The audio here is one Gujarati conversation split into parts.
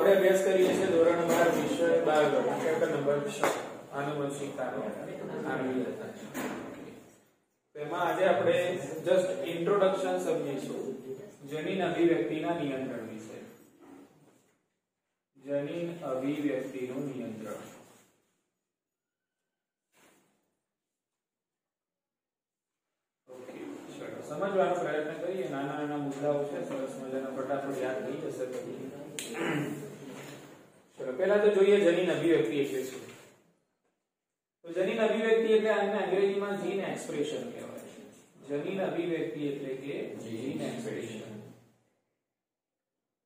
આપણે અભ્યાસ કરીએ છીએ ધોરણ 12 વિષય બાયોલોજી ચેપ્ટર નંબર 6 આનુવંશિકતાનો આણ્વિકતા. તેમાં આજે આપણે જસ્ટ ઇન્ટ્રોડક્શન સમજીશું જનીન અભિવ્યક્તિના નિયંત્રણ વિશે. જનીન અભિવ્યક્તિનું નિયંત્રણ. સમજવાનો પ્રયત્ન કરીએ. નાના નાના મુદ્દાઓ છે, સરસ મજાના ફટાફટ યાદ થઈ જશે. ચલો પહેલા તો જોઈએ જનીન અભિવ્યક્તિ એટલે શું. તો જનીન અભિવ્યક્તિ એટલે આને અંગ્રેજીમાં જીન એક્સપ્રેશન કહેવાય છે. જનીન અભિવ્યક્તિ એટલે કે જીન એક્સપ્રેશન.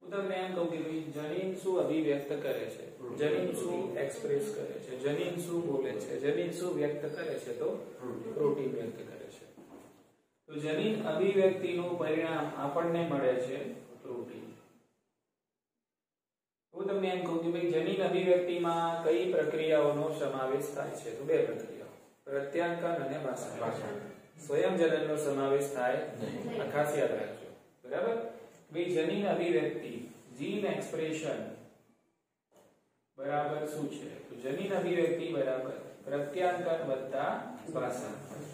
હું તમને એમ કહું કે ભાઈ જનીન શું અભિવ્યક્ત કરે છે, જનીન શું એક્સપ્રેસ કરે છે, જનીન શું બોલે છે, જનીન શું વ્યક્ત કરે છે, તો પ્રોટીન વ્યક્ત કરે છે. તો જનીન અભિવ્યક્તિનું પરિણામ આપણને મળે છે પ્રોટીન. હું તમને એમ કહું કે ભાઈ જનીન અભિવ્યક્તિમાં કઈ પ્રક્રિયાઓનો સમાવેશ થાય છે, તો બે પ્રક્રિયાઓ, પ્રત્યાંકન અને ભાષાંતર. સ્વયંજનનનો સમાવેશ થાય નહીં, આ ખાસ યાદ રાખજો. બરાબર. ભાઈ જનીન અભિવ્યક્તિ જીન એક્સપ્રેશન બરાબર શું છે, તો જનીન અભિવ્યક્તિ બરાબર પ્રત્યાંકન વત્તા ભાષાંતર.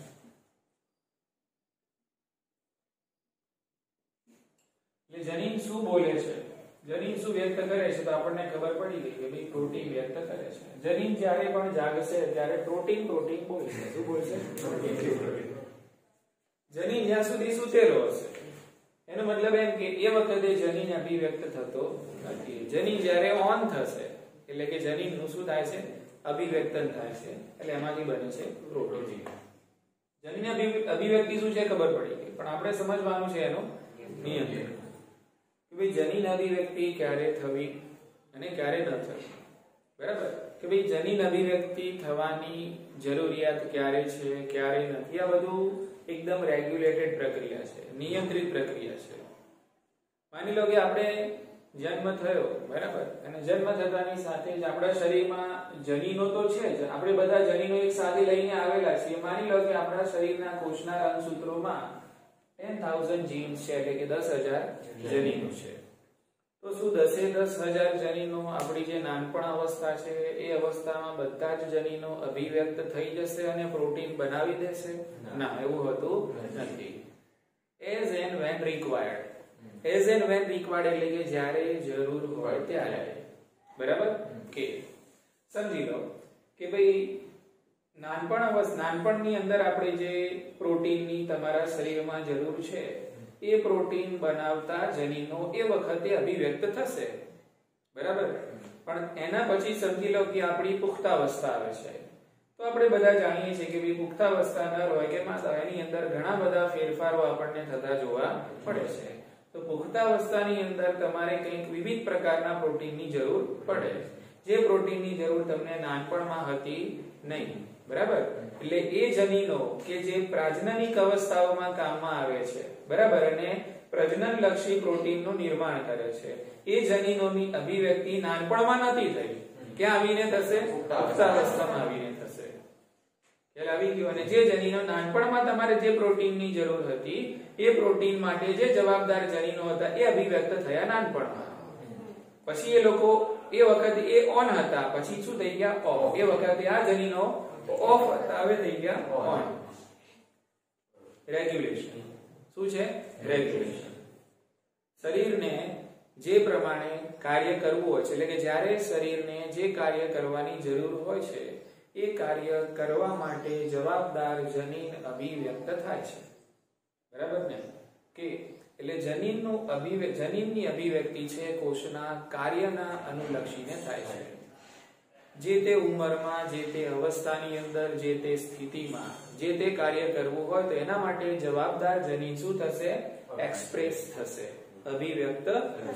જનીન શું બોલે છે, જનીન શું વ્યક્ત કરે છે, તો આપણને ખબર પડી ગઈ કે ભાઈ પ્રોટીન વ્યક્ત કરે છે. જનીન જ્યારે પણ જાગશે ત્યારે પ્રોટીન પ્રોટીન બોલશે. શું બોલશે? જનીન જ્યાં સુધી સૂતેલો હશે એનો મતલબ એમ કે એ વખતે જનીન અભિવ્યક્ત થતો નથી. જનીન જ્યારે ઓન થશે એટલે કે જનીનનું શું થાય છે, અભિવ્યક્તન થાય છે, એટલે એમાંથી બને છે પ્રોટીન. જનીન અભિવ્યક્તિ શું છે ખબર પડી ગઈ, પણ આપણે સમજવાનું છે એનો નિયમ. ભાઈ જનીન અભિવ્યક્તિ ક્યારે થવી અને ક્યારે ન થવી. બરાબર. કે ભાઈ જનીન અભિવ્યક્તિ થવાની જરૂરિયાત ક્યારે છે, ક્યારે નથી, આ બધું એકદમ રેગ્યુલેટેડ પ્રક્રિયા છે, નિયંત્રિત પ્રક્રિયા છે. માની લો કે આપણે જન્મ થયો, બરાબર, અને જન્મ થતાની સાથે જ આપણા શરીરમાં જનીનો તો છે જ, આપણે બધા જનીનો એક સાથે લઈને આવેલા છીએ. માની લો કે આપણા શરીરના કોષના રંગસૂત્રોમાં 10,000 જીન્સ છે, એટલે કે 10,000 જનીનો છે. તો શું 10,000 જનીનો આપણી જે નાનપણ અવસ્થા છે એ અવસ્થામાં બધા જ જનીનો અભિવ્યક્ત થઈ જશે અને પ્રોટીન બનાવી દેશે? ના, એવું હોતું નથી. As and when required. As and when required એટલે કે જ્યારે જરૂર હોય ત્યારે. બરાબર. કે સમજી લો કે ભાઈ નાનપણની અંદર આપણે જે પ્રોટીનની તમારા શરીરમાં જરૂર છે એ પ્રોટીન બનાવતા જનીનો એ વખતે અભિવ્યક્ત થશે. બરાબર. પણ એના પછી સમજી લો કે આપણી પુખ્તાવસ્થા આવે છે. તો આપણે બધા જાણીએ છીએ કે ભાઈ પુખ્તાવસ્થા નર હોય કે માદા, એની અંદર ઘણા બધા ફેરફારો આપણને થતા જોવા મળે છે. તો પુખ્તાવસ્થાની અંદર તમારે કંઈક વિવિધ પ્રકારના પ્રોટીનની જરૂર પડે, જે પ્રોટીનની જરૂર તમને નાનપણમાં હતી નહીં. બરાબર. એટલે એ જનીનો કે જે પ્રાજનનિક અવસ્થાઓમાં કામમાં આવે છે, બરાબર, અને પ્રજનન લક્ષી પ્રોટીનનું નિર્માણ કરે છે, એ જનીનોની અભિવ્યક્તિ નાનપણમાં નથી થઈ. ક્યાં આવીને થશે? પુખ્તાવસ્થામાં આવીને થશે. ખ્યાલ આવી ગયો? અને જે જનીનો નાનપણમાં તમારે જે પ્રોટીનની જરૂર હતી એ પ્રોટીન માટે જે જવાબદાર જનીનો હતા એ અભિવ્યક્ત થયા નાનપણમાં. પછી એ લોકો એ વખતે એ ઓન હતા, પછી શું થઈ ગયા? ઓફ. એ વખતે આ જનીનો ઓફ હતા, હવે થઈ ગયા ઓન. રેગ્યુલેશન. શું છે? રેગ્યુલેશન. શરીરને જે પ્રમાણે કાર્ય કરવું હોય છે, એટલે કે જ્યારે શરીરને જે કાર્ય કરવાની જરૂર હોય છે એ કાર્ય કરવા માટે જવાબદાર જનીન અભિવ્યક્ત થાય છે. બરાબર ને? કે એટલે જનીનની અભિવ્યક્તિ છે કોષના કાર્યના અનુલક્ષીને થાય છે. જે તે ઉંમરમાં, જે તે અવસ્થાની અંદર, જે તે સ્થિતિમાં જે તે કાર્ય કરવું હોય તો એના માટે જવાબદાર જનીન શું થશે? એક્સપ્રેસ થશે, અભિવ્યક્ત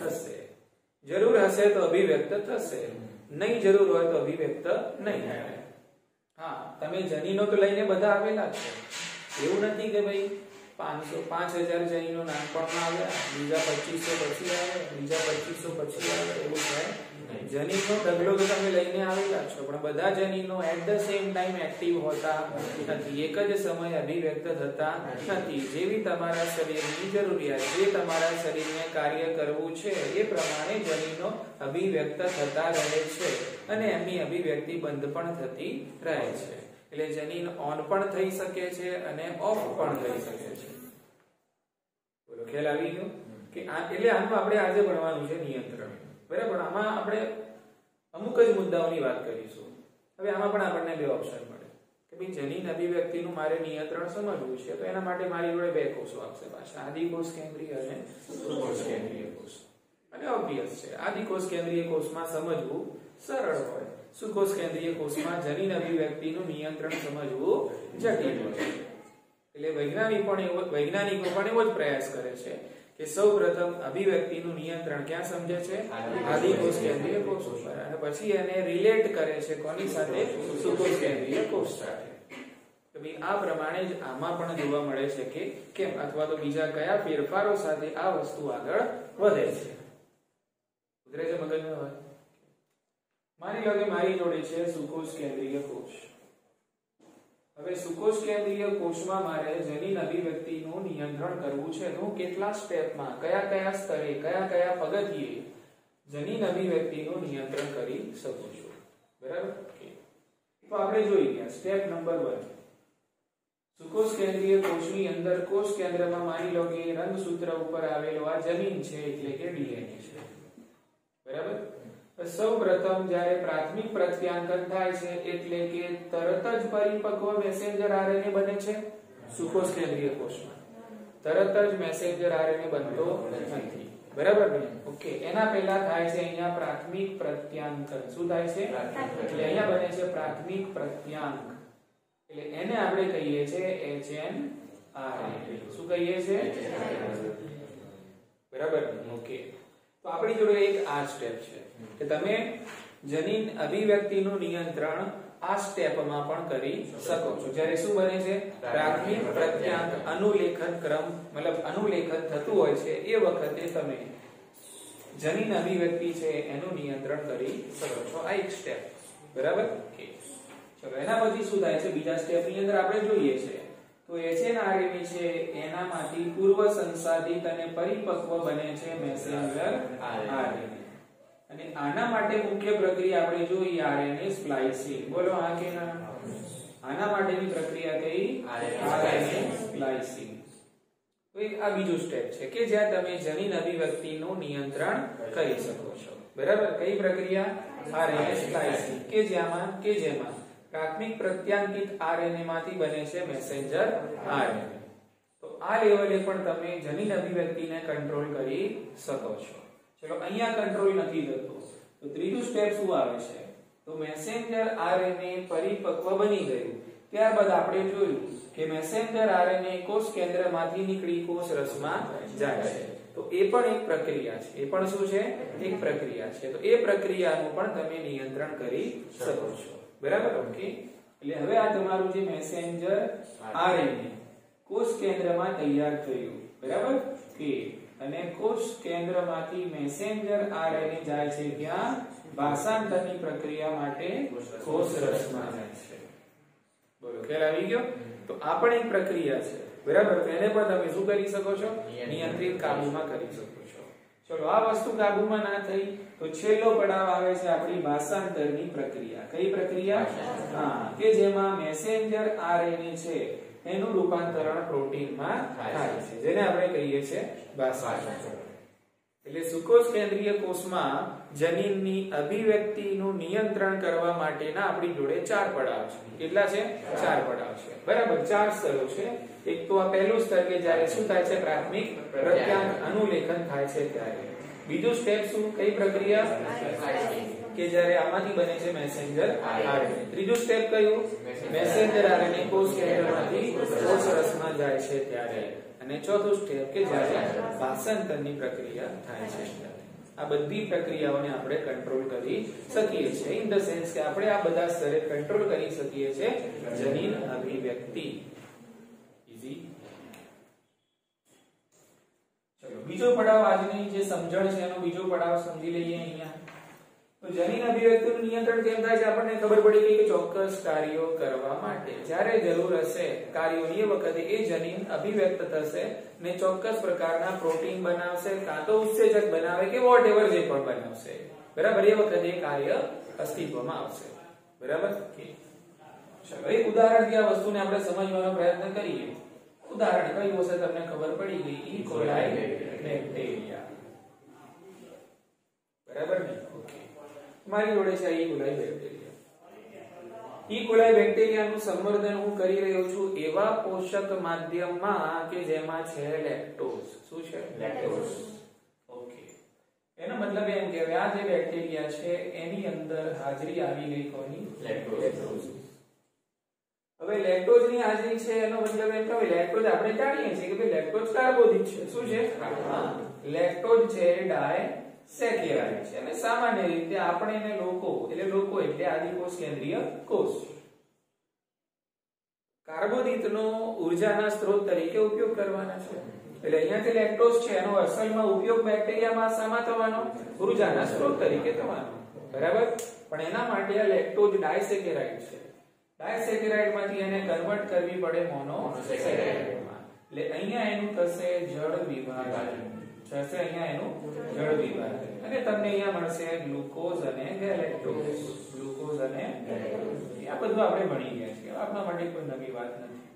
થશે. જરૂર હશે તો અભિવ્યક્ત થશે, નહીં જરૂર હોય તો અભિવ્યક્ત નહીં થાય. હા, તમે જનીનો તો લઈને બધા આવેલા છે. એવું નથી કે ભાઈ 5,000 જનીનો નાનપણમાં આવ્યા, બીજા 2,500 પછી આવે, બીજા 2,500 પછી આવે, એવું થાય નહીં. જનીનનો ઢગલો તો તમે લઈને આવેલા છો, પણ બધા જનીનો at the same time active હોતા નથી, એક જ સમયે અભિવ્યક્ત થતા નથી. જેવી તમારા શરીરની જરૂરિયાત, જે તમારા શરીરને કાર્ય કરવું છે એ પ્રમાણે જનીનો અભિવ્યક્ત થતા રહે છે અને એમની અભિવ્યક્તિ બંધ પણ થતી રહે છે. એટલે જનીન ઓન પણ થઈ શકે છે અને ઓફ પણ થઈ શકે છે. બોલો, ખ્યાલ આવી ગયો કે એટલે આનું આપણે આજે ભણવાનું છે નિયંત્રણ. બરાબર, આમાં આપણે અમુક જ મુદ્દાઓની વાત કરીશું. હવે આમાં પણ આપણને બે ઓપ્શન મળે કે ભાઈ જનીન અભિવ્યક્તિનું મારે નિયંત્રણ સમજવું છે, તો એના માટે મારી જોડે બે કોષો આપશે પાછા, આદિકોષ કેન્દ્રીય અને સુકોષ કેન્દ્રીય કોષ. અને ઓબ્વિયસ છે આદિકોષ કેન્દ્રીય કોષમાં સમજવું સરળ હોય, સુકોષ કેન્દ્રીય કોષમાં જનીન અભિવ્યક્તિનું નિયંત્રણ સમજવું જટિલ હોય. એટલે વૈજ્ઞાનિકો પણ એવો જ પ્રયાસ કરે છે કે સૌપ્રથમ અભિવ્યક્તિનું નિયંત્રણ ક્યાં સમજે છે? આદિકોષ કેન્દ્રીય કોષ ઉપર, અને પછી એને રિલેટ કરે છે કોની સાથે? સુકોષ કેન્દ્રીય કોષ સાથે. તો ભાઈ આ પ્રમાણે જ આમાં પણ જોવા મળે છે કે કેમ, અથવા તો બીજા કયા ફેરફારો સાથે આ વસ્તુ આગળ વધે છે. ઉતરે છે મગજમાં વાત? માની લો કે મારી જોડે છે સુકોષ કેન્દ્રીય કોષ. હવે સુકોષ કેન્દ્રીય કોષમાં મારે જનીન અભિવ્યક્તિનું નિયંત્રણ કરવું છે, તો કેટલા સ્ટેપમાં, કયા સ્તરે, કયા પગથિયે જનીન અભિવ્યક્તિનું નિયંત્રણ કરી શકું છું. બરાબર, તો આપણે જોઈ ગયા સ્ટેપ નંબર 1. સુકોષ કેન્દ્રીય કોષની અંદર કોષ કેન્દ્રમાં માની લો કે રંગસૂત્ર ઉપર આવેલો આ જનીન છે, એટલે કે ડીએનએ છે. બરાબર, સૌપ્રથમ જ્યારે પ્રાથમિક પ્રત્યાંકન થાય છે એટલે કે તરત જ પરિપક્વ મેસેન્જર આરએનએ બને છે સુકોષ કેન્દ્રીય કોષમાં. તરત જ મેસેન્જર આરએનએ બનતો નથી. બરાબર ને? ઓકે, એના પહેલા થાય છે અહીંયા પ્રાથમિક પ્રત્યાંકન. શું થાય છે? એટલે અહીંયા બને છે પ્રાથમિક પ્રત્યાંક. એટલે એને આપણે કહીએ છીએ એચએનઆરએનએ. શું કહીએ છીએ? બરાબર, ઓકે. તો આપણી જોડે એક આ સ્ટેપ છે કે તમે જનીન અભિવ્યક્તિનું નિયંત્રણ આ સ્ટેપમાં પણ કરી શકો છો. જ્યારે શું બને છે? પ્રાથમિક પ્રત્યાંક અનુલેખન ક્રમ, મતલબ અનુલેખન થતું હોય છે, એ વખતે તમે જનીન અભિવ્યક્તિ છે એનું નિયંત્રણ કરી શકો છો. આ એક સ્ટેપ. બરાબર, ઓકે. ચલો, એના પછી શું થાય છે? બીજા સ્ટેપની અંદર આપણે જોઈએ છે તો એચએનઆરએનએ છે એનામાંથી પૂર્વ સંસાધિત અને પરિપક્વ બને છે મેસેન્જર આરએનએ. અને આના માટે મુખ્ય પ્રક્રિયા આપણે જોઈએ આરએનએ સ્પ્લાઇસિંગ. બોલો હા કે ના? આના માટેની પ્રક્રિયા કઈ? આરએનએ સ્પ્લાઇસિંગ. તો એક આ બીજું સ્ટેપ છે કે જ્યાં તમે જનીન અભિવ્યક્તિનું નિયંત્રણ કરી શકો છો. બરાબર, કઈ પ્રક્રિયા? આરએનએ સ્પ્લાઇસિંગ. કે જેમાં પ્રાથમિક પ્રત્યાંકિત આરએનએ માંથી બને છે મેસેન્જર આરએનએ. તો આ લેવલે પણ તમે જનીન અભિવ્યક્તિને કંટ્રોલ કરી શકો છો. ચલો, અહીંયા કંટ્રોલ નથી થતો તો ત્રીજું સ્ટેપ શું આવે છે? તો મેસેન્જર આરએનએ પરિપક્વ બની ગયું. ત્યારબાદ આપણે જોયું કે મેસેન્જર આરએનએ કોષ કેન્દ્રમાંથી નીકળી કોષ રસમાં જાય છે. તો એ પણ એક પ્રક્રિયા છે. એ પણ શું છે? એક પ્રક્રિયા છે. તો એ પ્રક્રિયાનું પણ તમે નિયંત્રણ કરી શકો છો. બરાબર, ઓકે. એટલે હવે આ તમારું જે મેસેન્જર આરએનએ કોષ કેન્દ્રમાં તૈયાર થયું. બરાબર, કે અને કોષ કેન્દ્રમાંથી મેસેન્જર આરએનએ જાય છે ક્યાં? ભાષાંતરની પ્રક્રિયા માટે કોષ રસમાં જાય છે. બોલો, ખ્યાલ આવી ગયો? તો આ પણ એક પ્રક્રિયા છે. બરાબર, તો એને પણ તમે શું કરી શકો છો? નિયંત્રિત, કાબુમાં કરી શકો છો. ચલો, આ વસ્તુ કાબુમાં ના થઈ તો છેલ્લો પડાવ આવે છે આપણી ભાષાંતરની પ્રક્રિયા. કઈ પ્રક્રિયા? હા, કે જેમાં મેસેન્જર આરએનએ છે એનું રૂપાંતરણ પ્રોટીનમાં થાય છે, જેને આપણે કહીએ છીએ ભાષાંતર. એટલે સુકોષ કેન્દ્રીય કોષમાં જનીનની અભિવ્યક્તિનું નિયંત્રણ કરવા માટેના આપણી જોડે 4 પડાવ છે. કેટલા છે? 4 પડાવ છે. બરાબર, 4 સ્તરો છે. એક તો આ પહેલું સ્તર કે જ્યારે શું થાય છે? પ્રાથમિક પ્રત્યાંક અનુલેખન થાય છે ત્યારે. બીજું સ્ટેપ શું? કઈ પ્રક્રિયા? કે જ્યારે આમાંથી બને છે મેસેન્જર આરએનએ. ત્રીજું સ્ટેપ કયું? મેસેન્જર આરએનએ કોષ કેન્દ્રમાંથી કોષ રસમાં જાય છે ત્યારે. અને ચોથું સ્ટેપ કે જ્યારે ભાષાંતરની પ્રક્રિયા થાય છે. આ બધી પ્રક્રિયાઓને આપણે કંટ્રોલ કરી શકીએ છીએ. ઇન ધ સેન્સ કે આપણે આ બધા સ્તરે કંટ્રોલ કરી શકીએ છીએ જનીન અભિવ્યક્તિ. ઈઝી. ચલો, બીજો પડાવ આજની જે સમજણ છે એનો બીજો પડાવ સમજી લઈએ અહીંયા. તો તો જનીન અભિવ્યક્તિનું નિયંત્રણ કેમ થાય છે આપણને ખબર પડી ગઈ કે ચોક્કસ કાર્યો કરવા માટે જ્યારે જરૂર હશે કાર્યોની એ વખતે એ જનીન અભિવ્યક્ત થશે ને ચોક્કસ પ્રકારના પ્રોટીન બનાવશે કાં તો ઉત્સેચક બનાવે કે વોટએવર જે પણ બનાવશે બરાબર એ વખતે કાર્ય અસ્તિત્વમાં આવશે બરાબર ચલો એક ઉદાહરણથી આ વસ્તુને આપણે સમજવાનો પ્રયત્ન કરીએ ઉદાહરણ કયું હશે તમને ખબર પડી ગઈ ઈ કોલાઈ બેક્ટેરિયા બરાબર ને ઓકે મારી જોડે છે ઈ કોલાઈ બેક્ટેરિયા ઈ કોલાઈ બેક્ટેરિયાનું સંવર્ધન હું કરી રહ્યો છું એવા પોષક માધ્યમમાં કે જેમાં છે લેક્ટોઝ શું છે લેક્ટોઝ ઓકે એનો મતલબ એમ કે આ જે બેક્ટેરિયા છે એની અંદર હાજરી આવી ગઈ કોની લેક્ટોઝ હવે લેક્ટોઝ ની હાજરી છે એનો મતલબ એમ કે લેક્ટોઝ આપણે જાણીએ છીએ કે ભાઈ લેક્ટોઝ કાર્બોદિત છે શું છે હા લેક્ટોઝ છે ડાયસેકેરાઇડ છે અને સામાન્ય રીતે આપણે એને લોકો એટલે આદિકોષ કેન્દ્રીય કોષ કાર્બોદિતનો ઉર્જાના સ્ત્રોત તરીકે ઉપયોગ કરવાના છે એટલે અહીંયાથી લેક્ટોઝ છે એનો અસલમાં ઉપયોગ બેક્ટેરિયામાં શામાં થવાનો ઉર્જાના સ્ત્રોત તરીકે થવાનો બરાબર પણ એના માટે આ લેક્ટોઝ ડાયસેકેરાઇડ છે ડાયસેકેરાઇડ માંથી એને કન્વર્ટ કરવી પડે મોનોસેકેરાઇડમાં એટલે અહીંયા એનું થશે જળ વિભાજન થશે અહીંયા એનું જળ વિભાજન અને તમને અહીંયા મળશે ગ્લુકોઝ અને ગેલેક્ટોઝ ગ્લુકોઝ અને ગેલેક્ટોઝ આ બધું આપણે ભણી ગયા છીએ આપણા માટે કોઈ નવી વાત નથી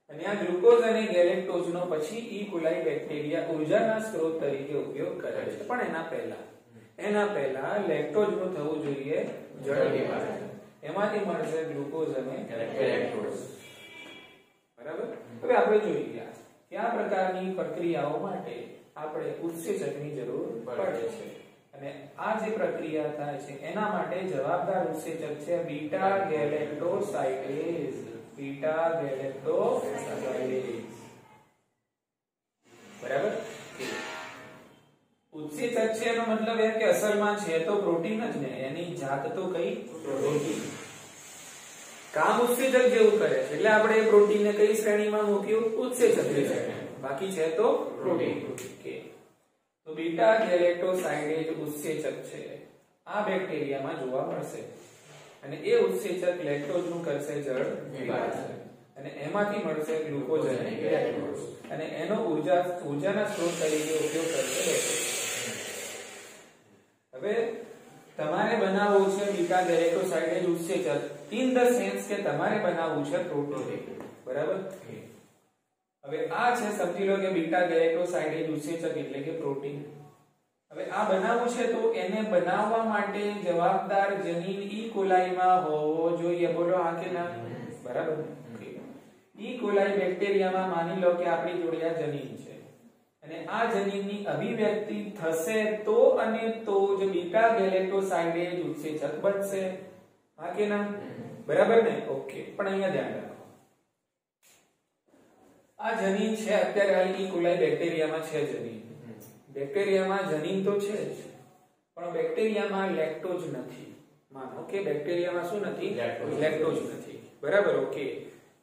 અને આ ગ્લુકોઝ અને ગેલેક્ટોઝ નો પછી ઈ કોલાઈ બેક્ટેરિયા ઉર્જાના સ્ત્રોત તરીકે ઉપયોગ કરે છે પણ એના પહેલા લેક્ટોઝ નું થવું જોઈએ જળ વિભાજન એમાંથી મળશે ગ્લુકોઝ અને ગેલેક્ટોઝ બરાબર હવે આપણે જોઈએ કે આ પ્રકારની પ્રક્રિયાઓ માટે આપણે ઉત્સેચકની જરૂર પડે છે અને આ જે પ્રક્રિયા થાય છે એના માટે જવાબદાર ઉત્સેચક છે બીટા ગેલેક્ટોસાઇડેઝ બરાબર ઉત્સેચક છે એનો મતલબ એમ કે અસલમાં છે તો પ્રોટીન જ ને એની જાત તો કઈ પ્રોટીન કામ ઉત્સેચક જેવું કરે છે એટલે આપણે એ પ્રોટીનને કઈ શ્રેણીમાં મૂક્યું ઉત્સેચક શ્રેણીમાં બાકી છે તો પ્રોટીન ઓકે તો બીટા ગેલેક્ટોસાઇડેઝ ઉત્સેચક છે આ બેક્ટેરિયામાં જોવા મળશે અને એ ઉત્સેચક લેક્ટોઝ નું કરશે જળ વિભાજન અને એમાંથી મળશે ગ્લુકોઝ અને ગેલેક્ટોઝ અને એનો ઉર્જાના સ્ત્રોત તરીકે ઉપયોગ કરશે લેક્ટોઝ હવે તમારે બનાવવું છે બીટા ગેલેક્ટોસાઇડેઝ ઉત્સેચક ઇન ધ સેન્સ કે તમારે બનાવવું છે પ્રોટીન બરાબર હવે આ છે સમજી લો કે બીટા ગેલેક્ટોસાઇડેઝ ઉત્સેચક એટલે કે પ્રોટીન હવે આ બનાવવું છે તો એને બનાવવા માટે જવાબદાર જનીન ઈ કોલાઈમાં હોવો જોઈએ બોલો હા કે ના બરાબર ઈ કોલાઈ બેક્ટેરિયામાં માની લો કે આપણી જોડે આ જનીન છે અને આ જનીનની અભિવ્યક્તિ થશે તો અને તો જ બીટા ગેલેક્ટોસાઇડેઝ ઉત્સેચક બનશે હા કે ના બરાબર ને ઓકે પણ અહીંયા ધ્યાન રાખો આ જનીન છે અત્યારે હાલ ઈ કોલાઈ બેક્ટેરિયામાં છે જનીન બેક્ટેરિયામાં જનીન તો છે જ પણ બેક્ટેરિયામાં લેક્ટોઝ નથી માનો કે બેક્ટેરિયામાં શું નથી લેક્ટોઝ નથી બરાબર ઓકે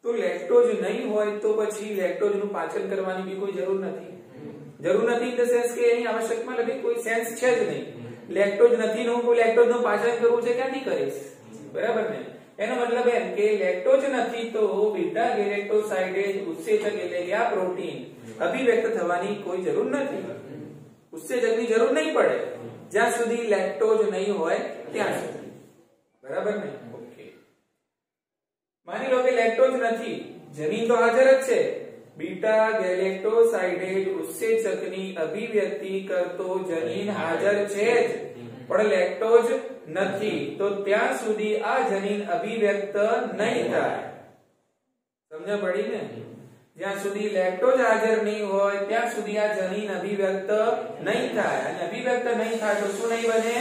તો લેક્ટોઝ નહીં હોય તો પછી લેક્ટોઝ નું પાચન કરવાની બી કોઈ જરૂર નથી ઇન ધ સેન્સ કે અહીં આવશ્યકમાં લગી કોઈ સેન્સ છે જ નહીં લેક્ટોઝ નથી નું કોઈ લેક્ટોઝ નું પાચન કરવું છે ક્યાંથી કરીશ બરાબર ને એનો મતલબ એમ કે લેક્ટોઝ નથી તો બીટા ગેલેક્ટોસાઇડેઝ ઉત્સેચક એટલે કે આ પ્રોટીન અભિવ્યક્ત થવાની કોઈ જરૂર નથી ઉત્સેચકની જરૂર નહીં પડે જ્યાં સુધી લેક્ટોઝ નહીં હોય ત્યાં સુધી બરાબર ને ઓકે માની લો કે લેક્ટોઝ નથી જનીન તો હાજર જ છે બીટા ગેલેક્ટોસાઇડેઝ ઉત્સેચકની અભિવ્યક્તિ કરતો જનીન હાજર છે જ પણ લેક્ટોઝ નથી તો ત્યાં સુધી આ જનીન અભિવ્યક્ત નહીં થાય સમજ પડી ને જ્યાં સુધી લેક્ટોઝ હાજર નહીં હોય ત્યાં સુધી આ જનીન અભિવ્યક્ત નહીં થાય અને અભિવ્યક્ત નહીં થાય તો શું નહીં બને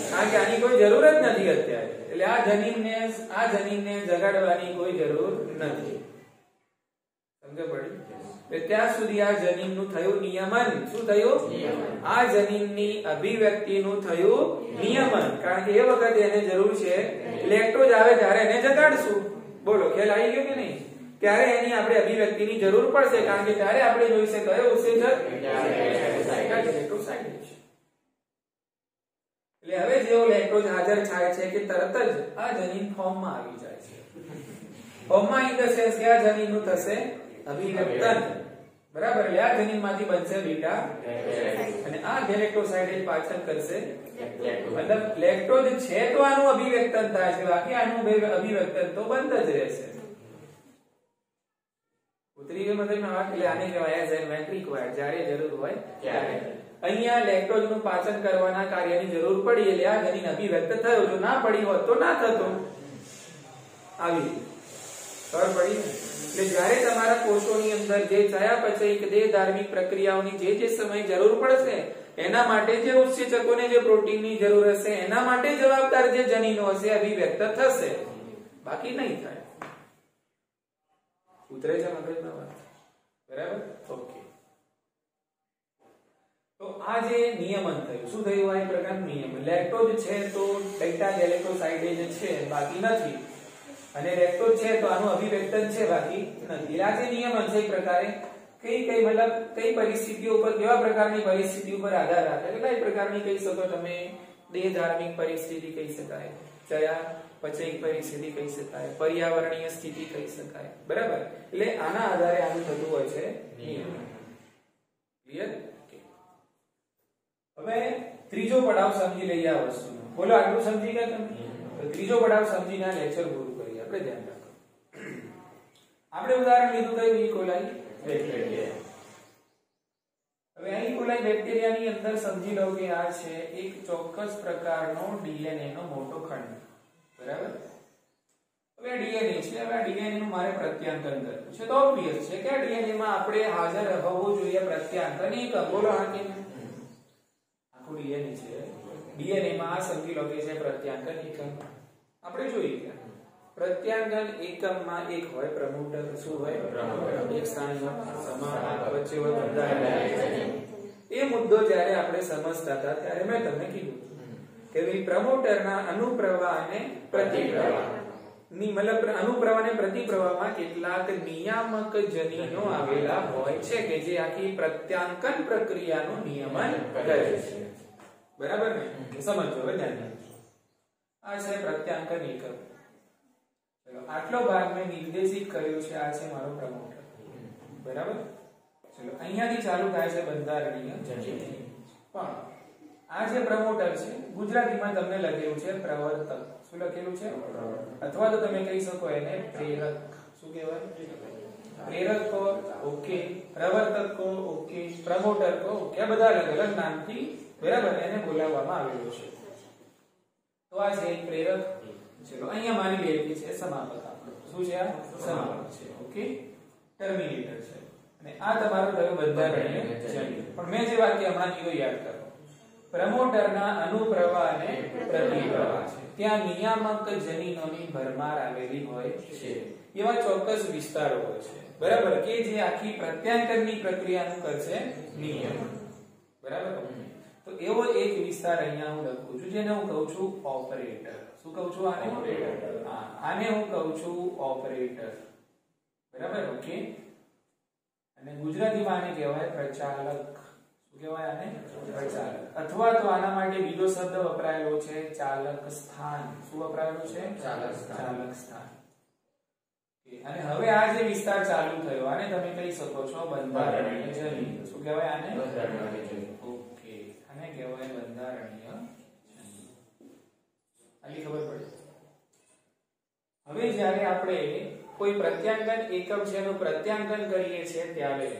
કારણ કે આની કોઈ જરૂર જ નથી અત્યારે એટલે આ જનીનને જગાડવાની કોઈ જરૂર નથી સમજ પડી ત્યાં સુધી આ જનીનનું થયું નિયમન શું થયું આ જનીનની અભિવ્યક્તિનું થયું નિયમન કારણ કે એ વખતે એને જરૂર છે લેક્ટોઝ આવે ત્યારે એને જગાડશું બોલો ખ્યાલ આવી ગયો કે નહીં ત્યારે એની આપણે અભિવ્યક્તિની જરૂર પડશે કારણ કે ત્યારે આપણે જોઈશે કયો ઉત્સેચક એટલે હવે જેવો લેક્ટોઝ હાજર થાય છે કે તરત જ આ જનીન ફોર્મમાં આવી જાય છે. ફોર્મમાં ઇન ધ સેન્સ કે આ જનીનનું થશે અભિવ્યક્તન, બરાબર. એટલે આ જનીનમાંથી બનશે બીટા અને આ ગેલેક્ટોસાઇડ પાછળ કરશે મતલબ લેક્ટોઝ છે તો આનું અભિવ્યક્તન થાય છે, બાકી આનું અભિવ્યક્તન તો બંધ જ રહેશે. ઉતરી ગયો મતલબ વાત. એટલે આને કહેવાય એઝ એન્ડ વેન રિક્વાયર્ડ, જ્યારે જરૂર હોય ત્યારે. અહીંયા લેક્ટોઝનું પાચન કરવાના કાર્યની જરૂર પડી એટલે આ જનીન અભિવ્યક્ત થયો. જો ના પડી હોત તો ના થતો. આવી ખબર પડી. એટલે જ્યારે તમારા કોષોની અંદર જે ચયાપચયિક દેહ ધાર્મિક પ્રક્રિયાઓની જે સમય જરૂર પડશે એના માટે જે ઉત્સેચકોને જે પ્રોટીનની જરૂર હશે એના માટે જવાબદાર જે જનીનો હશે અભિવ્યક્ત થશે, બાકી નહીં થાય. ઉતરે છે મગજમાં વાત, બરાબર? ઓકે. તો આ જે નિયમન થયું, શું થયું? આ એક પ્રકારનું નિયમન. લેક્ટોઝ છે તો બેટા ગેલેક્ટોસાઇડેજ છે, બાકી નથી. અને લેક્ટોઝ છે તો આનું અભિવ્યક્તન છે, બાકી નથી. આ જે નિયમન છે એક પ્રકારે કઈ મતલબ કઈ પરિસ્થિતિઓ ઉપર, કેવા પ્રકારની પરિસ્થિતિ ઉપર આધાર રાખે. એટલે કઈ પ્રકારની કહી શકો તમે? દેહ ધાર્મિક પરિસ્થિતિ કહી શકાય, ચયાપચયિક પરિસ્થિતિ કહી શકાય, પર્યાવરણીય સ્થિતિ કહી શકાય, બરાબર. એટલે આના આધારે આનું થતું હોય છે નિયમન. ક્લિયર? હવે ત્રીજો પડાવ સમજી લઈએ આ વસ્તુનો. બોલો, આટલું સમજી ગયા તમે? તો ત્રીજો પડાવ સમજીને આ લેક્ચર પૂરું કરીએ. આપણે ધ્યાન રાખો. આપણે ઉદાહરણ લીધું કયું? ઈ કોલાઈ બેક્ટેરિયા. હવે આ ઈ કોલાઈ બેક્ટેરિયાની અંદર સમજી લો કે આ છે એક ચોક્કસ પ્રકારનો ડીએનએ નો મોટો ખંડ, બરાબર. હવે ડીએનએ છે. હવે આ ડીએનએ નું મારે પ્રત્યાંકન કરવું છે. તો ઓબ્વિયસ છે કે આ ડીએનએ માં આપણે હાજર હોવું જોઈએ પ્રત્યાંકન એકમ. બોલો હા કે ના? ડીએનએ છે. ડીએનએ માં આ સમજી લો કે છે પ્રત્યાંકન એકમ. આપણે જોઈએ પ્રત્યાંકન એકમમાં એક હોય પ્રમોટર. શું હોય? પ્રમોટર. એક સ્થાનમાં સમાન વચ્ચે હોય બંધારણ. એ મુદ્દો જ્યારે આપણે સમજતા હતા ત્યારે મેં તમને કીધું કે ભાઈ પ્રમોટરના અનુપ્રવાહ અને પ્રતિપ્રવાહ ની મતલબ અનુપ્રવાહ અને પ્રતિપ્રવાહમાં કેટલાક નિયામક જનીનો આવેલા હોય છે કે જે આખી પ્રત્યાંકન પ્રક્રિયાનું નિયમન કરે છે, બરાબર ને? સમજો હવે ધ્યાન. આ છે પ્રત્યાંકન એકમ. ચલો, આટલો ભાગ મેં નિર્દેશિત કર્યો છે. આ છે મારો પ્રમોટર, બરાબર. ચલો, અહીંયાથી ચાલુ થાય છે બંધારણીય જનીન. પણ આ જે પ્રમોટર છે ગુજરાતીમાં તમને લખેલું છે પ્રવર્તક. શું લખેલું છે? અથવા તો તમે કહી શકો એને પ્રેરક. શું કહેવાય? પ્રેરક કો ઓકે, પ્રવર્તક કો ઓકે, પ્રમોટર કો ઓકે. આ બધા અલગ અલગ નામથી, બરાબર, એને બોલાવવામાં આવેલું છે. તો આ છે એક પ્રેરક. ચલો, અહીંયા માની લઈએ છે સમાપક. શું છે? આ સમાપક છે. ઓકે, ટર્મિનેટર છે. અને આ તમારો થયો બંધારણીય જનીન. પણ મેં જે વાક્ય હમણાં કીધું યાદ કરો. પ્રમોટરના અનુપ્રવાહ અને પ્રતિપ્રવાહ છે. ત્યાં નિયામક જનીનોની ભરમાર આવેલી હોય છે. એવા ચોક્કસ વિસ્તારો હોય છે, બરાબર, કે જે આખી પ્રત્યાંકનની પ્રક્રિયાનું કરશે નિયમન, બરાબર. તો એવો એક વિસ્તાર અહીંયા હું લખું છું જેને હું કહું છું ઓપરેટર. શું કહું છું? આને ઓપરેટર. હા, આને હું કહું છું ઓપરેટર, બરાબર. ઓકે. અને ગુજરાતીમાં આને કહેવાય પ્રચાલક. શું કહેવાય આને? પ્રચાલક. અથવા તો આના માટે બીજો શબ્દ વપરાયેલો છે ચાલક સ્થાન. શું વપરાયેલું છે? ચાલક સ્થાન. અને હવે આ જે વિસ્તાર ચાલુ થયો આને તમે કહી શકો છો બંધારણીય જનીન. શું કહેવાય આને? બંધારણીય જનીન. ઓકે, આને કહેવાય બંધારણીય જનીન. આની ખબર પડી? હવે જ્યારે આપણે કોઈ પ્રત્યાંકન એકમ છે એનું પ્રત્યાંકન કરીએ છીએ ત્યારે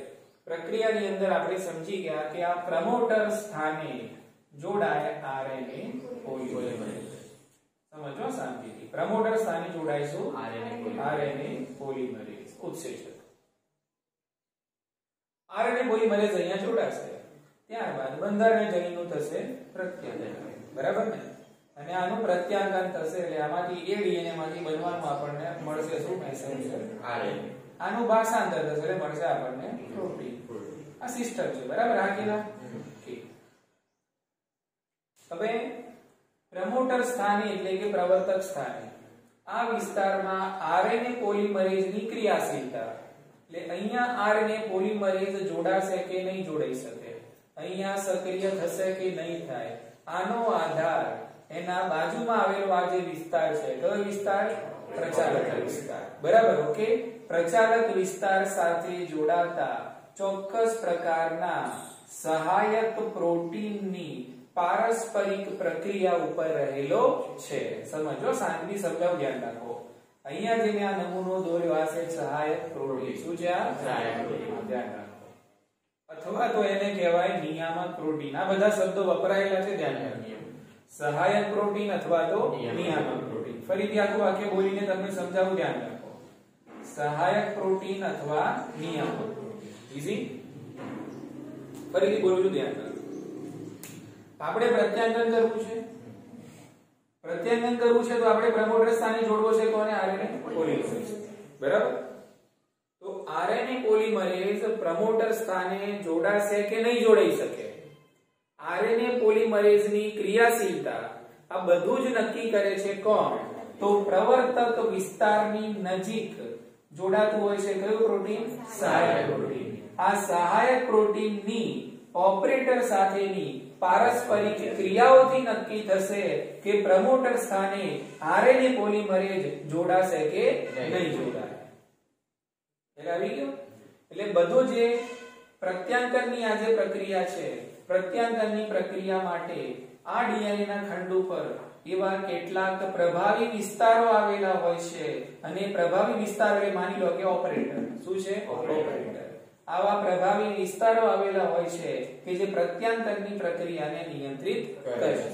પ્રક્રિયાની અંદર આપણે સમજી ગયા કે આ પ્રમોટર સ્થાને જોડાય આરએનએ પોલિમરેઝ. સમજો શાંતિથી. પ્રમોટર સ્થાને જોડાઈશું આરએનએ પોલિમરેઝ ઉત્સેચક. આરએનએ પોલિમરેઝ અહીંયા જોડાશે. ત્યારબાદ બંધારણીય જનીનનું થશે પ્રત્યાંકન, બરાબર ને? અને આનું પ્રત્યાંકન થશે એટલે આમાંથી એ ડીએનએ માંથી બનવાનું આપણને મળશે શું? Messenger RNA. આનું ભાષાંતર થશે એટલે મળશે આપણને પ્રોટીન. આ સિસ્ટમ છે, બરાબર. આ કેલા હવે પ્રમોટર સ્થાને એટલે કે પ્રવર્તક સ્થાને આ વિસ્તારમાં આરએનએ પોલિમરેઝની ક્રિયાશીલતા, એટલે અહીંયા આરએનએ પોલિમરેઝ જોડાશે કે નહીં જોડાઈ શકે. અહીંયા સક્રિય થશે કે નહીં થાય આનો આધાર એના બાજુમાં આવેલો આ જે વિસ્તાર છે કયો વિસ્તાર પ્રચાલક વિસ્તાર બરાબર ઓકે પ્રચાલક વિસ્તાર સાથે જોડાતા ચોક્કસ પ્રકારના સહાયક પ્રોટીનની પારસ્પરિક પ્રક્રિયા ઉપર રહેલો છે સમજો શાંતિથી સમજાવ ધ્યાન રાખો અહીંયા જે મેં આ નમૂનો દોર્યો આ છે સહાયક પ્રોટીન શું છે આ સહાયક પ્રોટીન ધ્યાન રાખો અથવા તો એને કહેવાય નિયામક પ્રોટીન આ બધા શબ્દો વપરાયેલા છે ધ્યાન રાખજો સહાયક પ્રોટીન અથવા તો નિયામક પ્રોટીન ફરીથી આખું વાક્ય બોલીને તમને સમજાવું ધ્યાન રાખો સહાયક પ્રોટીન અથવા નિયામક પ્રોટીન ઈઝી ફરીથી બોલું છું ધ્યાન રાખો આપણે પ્રત્યાંગન કરવું છે તો આપણે પ્રમોટર સ્થાને જોડવો છે કોને આરએનએ પોલિમરેઝ બરાબર તો આરએનએ પોલિમરેઝ પ્રમોટર સ્થાને જોડાશે કે નહીં જોડાઈ શકે આરએનએ પોલિમરેઝની ક્રિયાશીલતા આ બધું જ નક્કી કરે છે કોણ તો પ્રવર્તક વિસ્તારની નજીક જોડાતું હોય છે કયું પ્રોટીન સહાયક પ્રોટીન આ સહાયક પ્રોટીનની ઓપરેટર સાથેની પારસ્પરિક ક્રિયાઓથી નક્કી થશે કે પ્રમોટર સ્થાને આરએનએ પોલિમરેઝ જોડાશે કે નહીં જોડાય એટલે આવી ગયો એટલે બધું જે પ્રત્યાંકનની આ જે પ્રક્રિયા છે પ્રત્યાંકનની પ્રક્રિયા માટે આ ડીએનએ ના ખંડ ઉપર એવા કેટલાક પ્રભાવી વિસ્તારો આવેલા હોય છે અને પ્રભાવી વિસ્તારો એટલે માની લો કે ઓપરેટર શું છે ઓપરેટર આવા પ્રભાવી વિસ્તારો આવેલા હોય છે કે જે પ્રત્યાંકનની પ્રક્રિયાને નિયંત્રિત કરે છે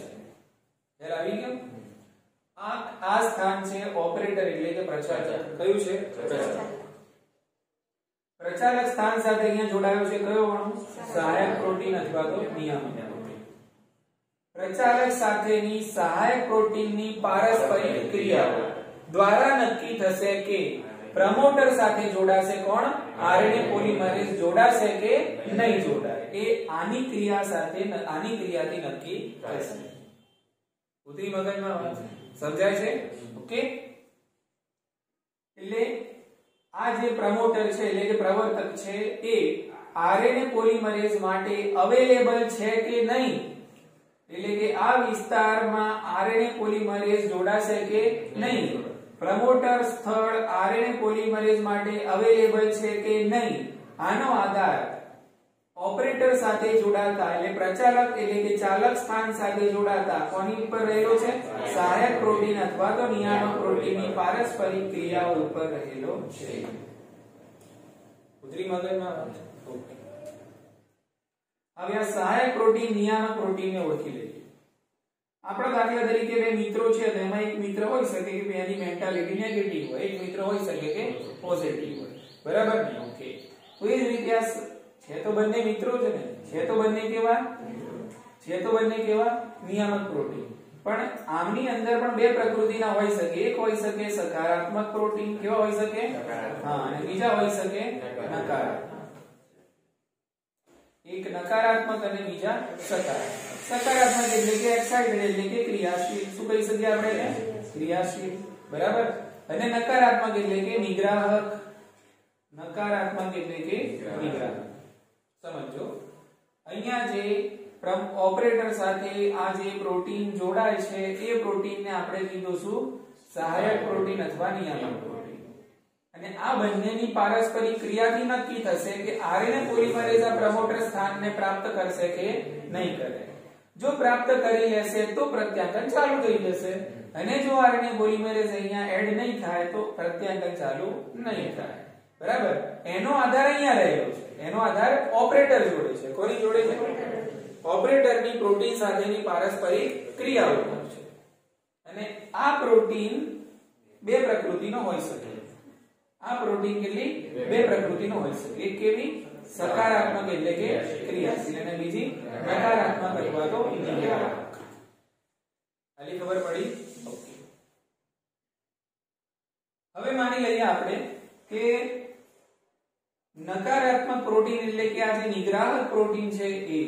ખ્યાલ આવી ગયો આ સ્થાન છે ઓપરેટર એટલે કે પ્રચાલક કયું છે પ્રચાલક સ્થાન સાથે અહીંયા જોડાયો છે કયો અણુ સહાયક પ્રોટીન અથવા તો નિયામક પ્રોટીન પ્રચાલક સાથેની સહાયક પ્રોટીનની પારસ્પરિક ક્રિયાઓ દ્વારા નક્કી થશે કે પ્રમોટર સાથે જોડાશે કોણ આરએનએ પોલિમરેઝ જોડાશે કે નહીં જોડાય એ આની ક્રિયાથી નક્કી થશે ઉતરી મગજમાં સમજાય છે ઓકે એટલે આ જે પ્રમોટર છે એટલે કે પ્રવર્તક છે એ આરએનએ પોલિમરેઝ માટે અવેલેબલ છે કે નહીં એટલે કે આ વિસ્તારમાં આરએનએ પોલિમરેઝ જોડાશે કે નહીં પ્રમોટર સ્થળ આરએનએ પોલિમરેઝ માટે અવેલેબલ છે કે નહીં આનો આધાર ઓપરેટર સાથે જોડાતા એટલે પ્રચાલક એટલે કે ચાલક સ્થાન સાથે જોડાતા કોની ઉપર રહેલો છે સહાયક પ્રોટીન અથવા તો નિયામક પ્રોટીનની પારસ્પરિક ક્રિયાઓ ઉપર રહેલો છે ઉતરી મગજમાં ઓકે હવે આ સહાયક પ્રોટીન નિયામક પ્રોટીનને ઓળખી લઈએ આપણા દાખલા તરીકે બે મિત્રો છે તો એમાં એક મિત્ર હોઈ શકે કે એની મેન્ટાલિટી નેગેટિવ હોય એક મિત્ર હોઈ શકે કે પોઝિટિવ હોય બરાબર ને ઓકે તો એ જ રીતે આ છે તો બંને મિત્રો છે ને છે તો બંને કેવા નિયામક પ્રોટીન પણ આમની અંદર પણ બે પ્રકૃતિના હોઈ શકે એક હોઈ શકે સકારાત્મક પ્રોટીન કેવા હોઈ શકે હા અને બીજા હોઈ શકે નકારાત્મક એક નકારાત્મક અને બીજા સકારાત્મક એટલે કે એક્સાઇટેડ એટલે કે ક્રિયાશીલ શું કહી શકીએ આપણે ક્રિયાશીલ બરાબર અને નકારાત્મક એટલે કે નિગ્રાહક સમજો અહીંયા જે ઓપરેટર સાથે આ જે પ્રોટીન જોડાય છે એ પ્રોટીનને આપણે કીધું શું સહાયક પ્રોટીન અથવા નિયામક પ્રોટીન અને આ બંનેની પારસ્પરિક ક્રિયાથી નક્કી થશે કે આરએનએ પોલિમરેઝ આ પ્રમોટર સ્થાનને પ્રાપ્ત કરશે કે નહીં કરે જો પ્રાપ્ત કરી લેશે તો પ્રત્યાંકન ચાલુ થઈ જશે અને જો આરએનએ પોલિમરેઝ અહીંયા એડ નહીં થાય તો પ્રત્યાંકન ચાલુ નહીં થાય બરાબર એનો આધાર અહીંયા રહેલો છે એનો આધાર ઓપરેટર જોડે છે કોની જોડે છે ઓપરેટરની પ્રોટીન સાથેની પારસ્પરિક ક્રિયાઓ પર છે અને આ પ્રોટીન બે પ્રકૃતિનો હોઈ શકે આ પ્રોટીન કેટલી બે પ્રકૃતિનો હોઈ શકે એક કેવી સકારાત્મક એટલે કે ક્રિયાશીલ અને બીજી નકારાત્મક અથવા તો નિગ્રાહક આલી ખબર પડી ઓકે હવે માની લઈએ આપણે કે નકારાત્મક પ્રોટીન એટલે કે આ જે નિગ્રાહક પ્રોટીન છે એ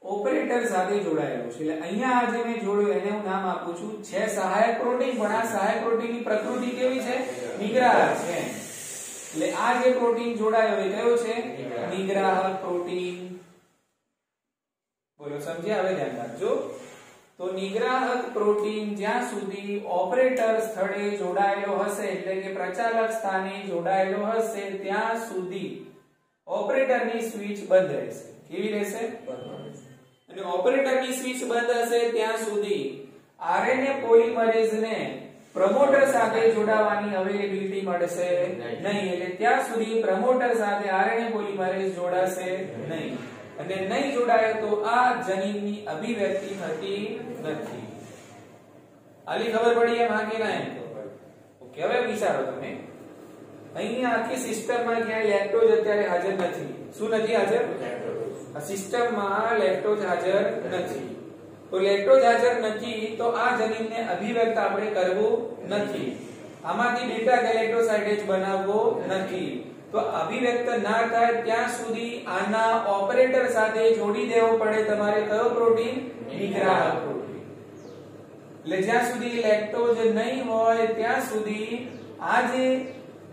ઓપરેટર સાથે જોડાયેલું છે એટલે અહીંયા આ જે મેં જોડ્યું એને હું નામ આપું છું છે સહાયક પ્રોટીન પણ આ સહાયક પ્રોટીનની પ્રકૃતિ કેવી છે નિગ્રાહક છે એટલે આ જે પ્રોટીન જોડાયો એ કયો છે નિગ્રાહક પ્રોટીન બોલો સમજ્યા? હવે ધ્યાન રાખજો. તો નિગ્રાહક પ્રોટીન જ્યાં સુધી ઓપરેટર સ્થળે જોડાયેલો હશે એટલે કે પ્રચાલક સ્થાને જોડાયેલો હશે ત્યાં સુધી ઓપરેટરની સ્વિચ બંધ રહેશે. કેવી રહેશે? અને ઓપરેટરની સ્વિચ બંધ હશે ત્યાં સુધી આરએનએ પોલિમરેઝને પ્રમોટર સાથે જોડાવાની અવેલેબિલિટી મળશે નહીં. એટલે ત્યાં સુધી પ્રમોટર સાથે આરએનએ પોલિમરેઝ જોડાશે નહીં. અને નહીં જોડાય તો આ જનીનની અભિવ્યક્તિ થતી નથી. આલી ખબર પડી એમ? હા કે ના? ઓકે, હવે વિચારો તમે અહીંયા આખી સિસ્ટમમાં ક્યાંય લેક્ટોઝ અત્યારે હાજર નથી. શું નથી હાજર? આ સિસ્ટમમાં લેક્ટોઝ હાજર નથી. તો લેક્ટોઝ હાજર નથી તો આ જનીનને અભિવ્યક્ત આપણે કરવું નથી. આમાંથી બીટા ગેલેક્ટોસાઇડેજ બનાવવો નથી. તો અભિવ્યક્ત ના થાય ત્યાં સુધી આના ઓપરેટર સાથે જોડી દેવો પડે તમારે. કયો પ્રોટીન? નિગ્રાહક પ્રોટીન. એટલે જ્યાં સુધી લેક્ટોઝ નહીં હોય ત્યાં સુધી આ જે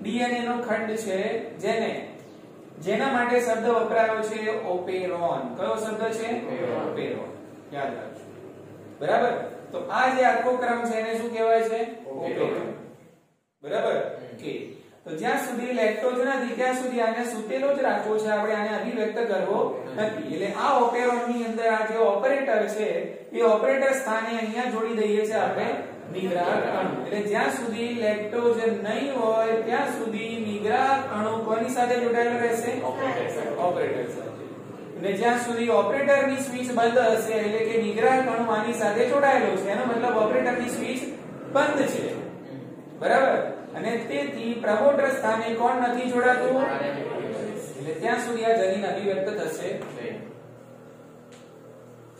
ડીએનએ નો ખંડ છે જેના માટે શબ્દ વપરાયો છે ઓપેરોન. કયો શબ્દ છે? ઓપેરોન. યાદ રાખજો. બરાબર? તો આ જે આખો ક્રમ છે એને શું કહેવાય છે? ઓપેરોન. બરાબર? કે તો જ્યાં સુધી લેક્ટોઝ નથી ત્યાં સુધી આને સૂતેલો જ રાખવો છે આપણે. આને અભિવ્યક્ત કરવો નથી. એટલે આ ઓપેરોન ની અંદર આ જે ઓપરેટર છે એ ઓપરેટર સ્થાને અહીંયા જોડી દઈએ છે આપણે નિગ્રાહક અણુ. એટલે જ્યાં સુધી લેક્ટોઝ નહીં હોય ત્યાં સુધી નિગ્રાહક અણુ કોની સાથે જોડાયેલો રહેશે? ઓપરેટર સાથે. અને જ્યાં સુધી ઓપરેટરની સ્વિચ બંધ હશે એટલે કે નિગ્રાહક અણુ આની સાથે જોડાયેલો છે એનો મતલબ ઓપરેટરની સ્વિચ બંધ છે. બરાબર? અને તેથી પ્રમોટર સ્થાને કોણ નથી જોડાતું? એટલે ત્યાં સુધી આ જનીન અભિવ્યક્ત થશે.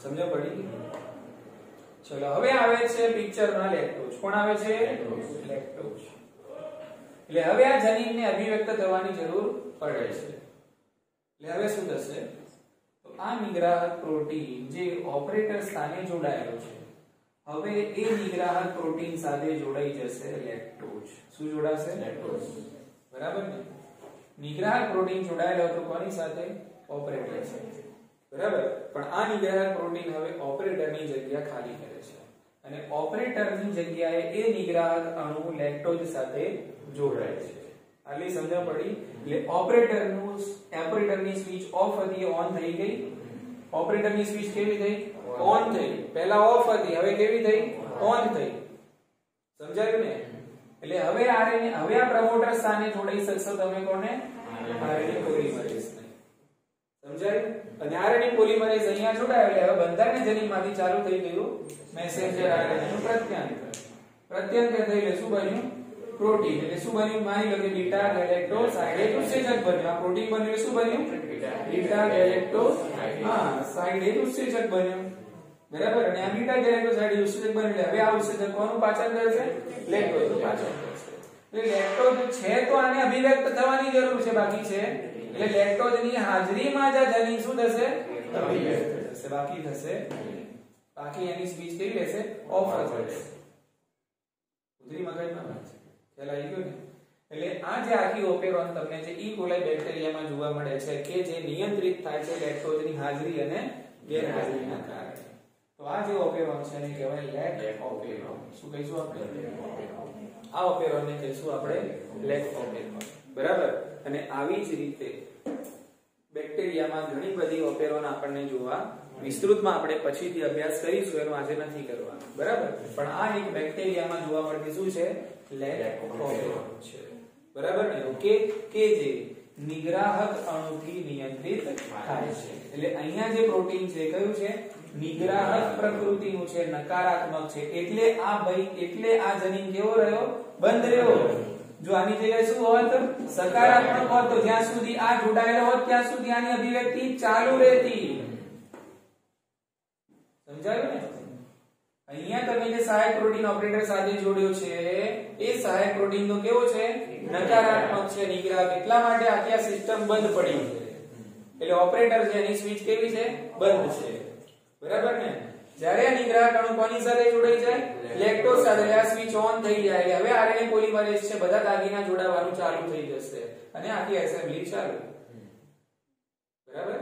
સમજો પડી? ચલો હવે આવે છે પિક્ચરમાં લેક્ટોઝ. કોણ આવે છે? લેક્ટોઝ. એટલે હવે આ જનીનને અભિવ્યક્ત થવાની જરૂર પડે છે. એટલે હવે શું થશે? તો આ નિગ્રાહક પ્રોટીન જે ઓપરેટર સ્થાને જોડાયેલો છે હવે એ નિગ્રાહક પ્રોટીન સાથે જોડાઈ જશે લેક્ટોઝ. શું જોડાશે? લેક્ટોઝ. બરાબર ને? નિગ્રાહક પ્રોટીન જોડાયેલો હતો કોની સાથે? ઓપરેટર સાથે. બરાબર? પણ આ નિગ્રાહક પ્રોટીન હવે ઓપરેટરની જગ્યા ખાલી કરે છે અને ઓપરેટરની જગ્યાએ એ નિગ્રાહક અણુ લેક્ટોઝ સાથે જોડાય છે. આટલી સમજણ પડી? એટલે ઓપરેટરની સ્વિચ ઓફ હતી ઓન થઈ ગઈ. ઓપરેટરની સ્વિચ કેવી થઈ? ઓન થઈ. પહેલા ઓફ હતી હવે કેવી થઈ? ઓન થઈ. સમજાયું ને? એટલે હવે આરએનએ હવે આ પ્રમોટર સ્થાને જોડાઈ શકશો તમે. કોને? RNA polymerase. સમજાયું? અને આરએનએ પોલિમરેઝ અહીંયા જોડાયો એટલે હવે બંધારણને જનીનમાંથી ચાલુ થઈ ગયું મેસેન્જર આરએનએ નું પ્રત્યાંતર. પ્રત્યાંતર થઈ એટલે શું બન્યું? પ્રોટીન. એટલે શું બન્યું? માની લો કે બીટા ગેલેક્ટોસાઇડેજ ઉત્સેચક બન્યું. આ પ્રોટીન બન્યું શું બન્યું? બીટા ગેલેક્ટોસાઇડેજ ઉત્સેચક બન્યું. બરાબર? અને આ બીટા ગેલેક્ટોસાઇડેજ ઉત્સેચક બન્યું એટલે હવે આ ઉત્સેચક કોનું પાચન કરશે? લેક્ટોઝ નું પાચન કરશે. એટલે લેક્ટોઝ છે તો આને અભિવ્યક્ત થવાની જરૂર છે. બાકી છે એટલે લેક્ટોઝ ની હાજરીમાં જ આ જનીન શું થશે? અભિવ્યક્ત થશે. બાકી થશે બાકી એની સ્પીચ કેવી રહેશે? ઓફ થશે. ઉધરી મગજમાં વાત છે. ખ્યાલ આવી ગયો ને? એટલે આ જે આખી ઓપેરોન તમને જે ઈ કોલાઈ બેક્ટેરિયામાં જોવા મળે છે કે જે નિયંત્રિત થાય છે લેક્ટોઝની હાજરી અને ગેરહાજરીના કારણે. તો આ જે ઓપેરોન છે એને કહેવાય લેક ઓપેરોન. શું કહીશું આપણે? આ ઓપેરોનને કહીશું આપણે લેક ઓપેરોન. બરાબર? અને આવી જ રીતે બેક્ટેરિયામાં ઘણી બધી ઓપેરોન આપણને જોવા વિસ્તૃતમાં આપણે પછીથી અભ્યાસ કરીશું. એનો આજે નથી કરવાનો. બરાબર? પણ આ એક બેક્ટેરિયામાં જોવા મળતી શું છે? લેક ઓપેરોન છે. બરાબર ને? ઓકે. કે જે નિગ્રાહક અણુથી નિયંત્રિત થાય છે. એટલે અહીંયા જે પ્રોટીન છે કયું છે? નિગ્રાહક પ્રકૃતિનું છે, નકારાત્મક છે. એટલે આ જનીન કેવો રહ્યો? બંધ રહ્યો. જો આની જગ્યાએ શું હોત? સકારાત્મક હોત તો જ્યાં સુધી આ જોડાયેલો હોત ત્યાં સુધી આની અભિવ્યક્તિ ચાલુ રહેતી. સમજાયું ને? અહીંયા તમે જે સહાયક પ્રોટીન ઓપરેટર સાથે જોડ્યો છે એ સહાયક પ્રોટીન તો કેવો છે? નકારાત્મક છે, નિગ્રાહક. એટલા માટે આખી આ સિસ્ટમ બંધ પડી છે. એટલે ઓપરેટર છે એની સ્વિચ કેવી છે? બંધ છે. બરાબર ને? જ્યારે આ નિગ્રાહક અણુ કોની સાથે જોડાઈ જાય? લેક્ટોઝ સાથે. આ સ્વિચ ઓન થઈ જાય. હવે આરએનએ પોલિમરેઝ છે બધા દાગીના જોડાવાનું ચાલુ થઈ જશે અને આખી એસેમ્બલી ચાલુ. બરાબર?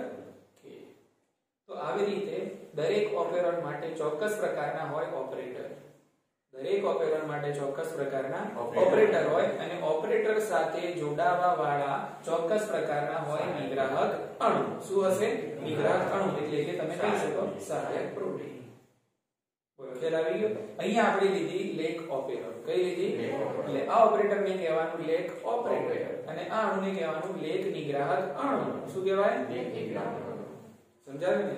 તો આવી રીતે દરેક ઓપેરોન માટે ચોક્કસ પ્રકારના હોય ઓપરેટર. દરેક ઓપેરોન માટે ચોક્કસ પ્રકારના ઓપરેટર હોય અને ઓપરેટર સાથે જોડાવા વાળા ચોક્કસ પ્રકારના હોય નિગ્રાહક અણુ. શું હશે? નિગ્રાહક અણુ એટલે કે તમે કહી શકો સહાયક પ્રોટીન. બોલો ખ્યાલ આવી ગયો? અહીંયા આપણે લીધી લેક ઓપેરોન. કઈ લીધી? એટલે આ ઓપરેટરને કહેવાનું લેક ઓપરેટર અને આ અણુને કહેવાનું લેક નિગ્રાહક અણુ. શું કહેવાય? લેક નિગ્રાહક અણુ. સમજાયું ને?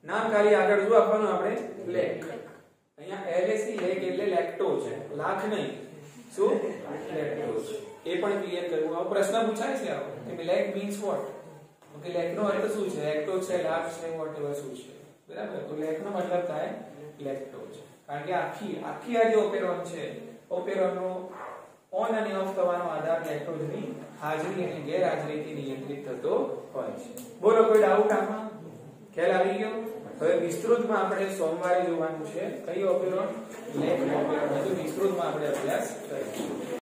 નામ ખાલી આગળ શું આપવાનું આપણે? લેક. અહીંયા LAC લેક એટલે લેક્ટોઝ છે, લાખ નહીં. શું? લેક્ટોઝ. એ પણ ક્લિયર કરવું. આ પ્રશ્ન પૂછાય છે આવો કે lake means what? Okay, lake નો અર્થ શું છે? લેક્ટોઝ છે, લાખ છે, વોટએવર શું છે? બરાબર. તો લેક નો મતલબ થાય લેક્ટોઝ. કારણ કે આખી આ જે ઓપેરોન છે, ઓપેરોનનો ઓન અને ઓફ થવાનો આધાર લેક્ટોઝની હાજરી અને ગેરહાજરીથી નિયંત્રિત થતો હોય છે. બોલો કોઈ ડાઉટ આમાં? ખ્યાલ આવી ગયો? હવે વિસ્તૃતમાં આપણે સોમવારે જોવાનું છે કઈ ઓપેરોન? લેક ઓપેરોન. હજુ વિસ્તૃતમાં આપણે અભ્યાસ કરીશું.